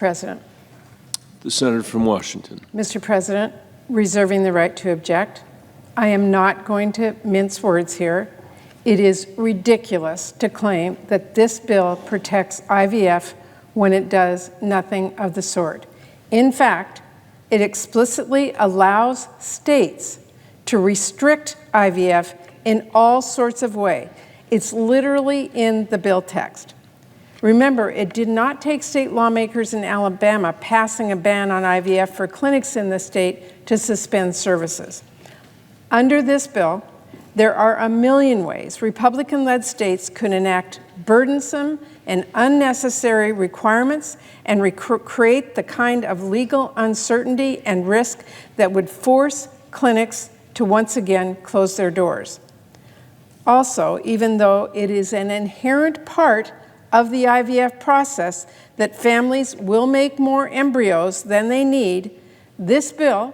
President. The senator from Washington. Mr. President, reserving the right to object. I am not going to mince words here. It is ridiculous to claim that this bill protects IVF when it does nothing of the sort. In fact, it explicitly allows states to restrict IVF in all sorts of ways. It's literally in the bill text. Remember, it did not take state lawmakers in Alabama passing a ban on IVF for clinics in the state to suspend services. Under this bill, there are a million ways Republican-led states could enact burdensome and unnecessary requirements and create the kind of legal uncertainty and risk that would force clinics to once again close their doors. Also, even though it is an inherent part of the IVF process that families will make more embryos than they need, this bill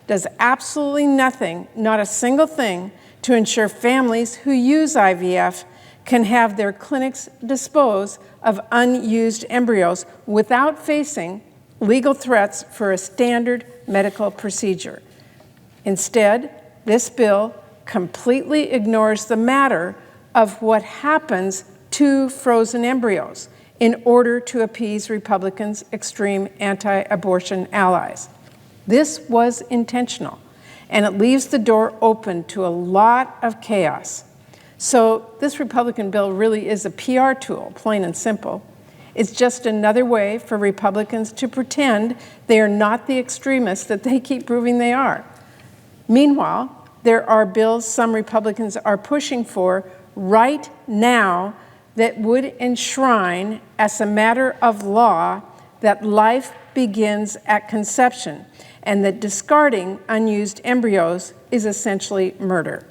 does absolutely nothing, not a single thing, to ensure families who use IVF can have their clinics dispose of unused embryos without facing legal threats for a standard medical procedure. Instead, this bill completely ignores the matter of what happens to frozen embryos in order to appease Republicans' extreme anti-abortion allies. This was intentional, and it leaves the door open to a lot of chaos. So this Republican bill really is a PR tool, plain and simple. It's just another way for Republicans to pretend they are not the extremists that they keep proving they are. Meanwhile, there are bills some Republicans are pushing for right now that would enshrine as a matter of law that life begins at conception and that discarding unused embryos is essentially murder.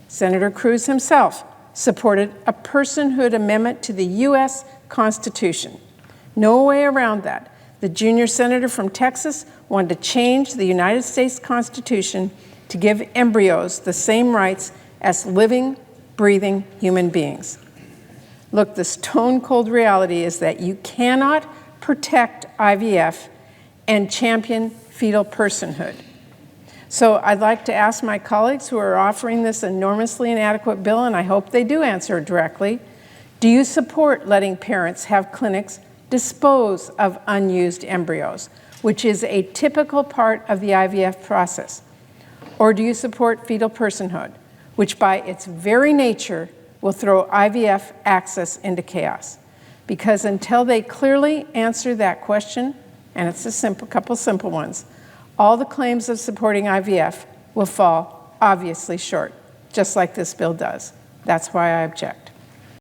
Senator Cruz himself supported a personhood amendment to the U.S. Constitution. No way around that. The junior senator from Texas wanted to change the United States Constitution to give embryos the same rights as living, breathing human beings. Look, the stone-cold reality is that you cannot protect IVF and champion fetal personhood. So I'd like to ask my colleagues who are offering this enormously inadequate bill, and I hope they do answer directly, do you support letting parents have clinics dispose of unused embryos, which is a typical part of the IVF process? Or do you support fetal personhood, which by its very nature will throw IVF access into chaos? Because until they clearly answer that question, and it's a couple simple ones, all the claims of supporting IVF will fall obviously short, just like this bill does. That's why I object.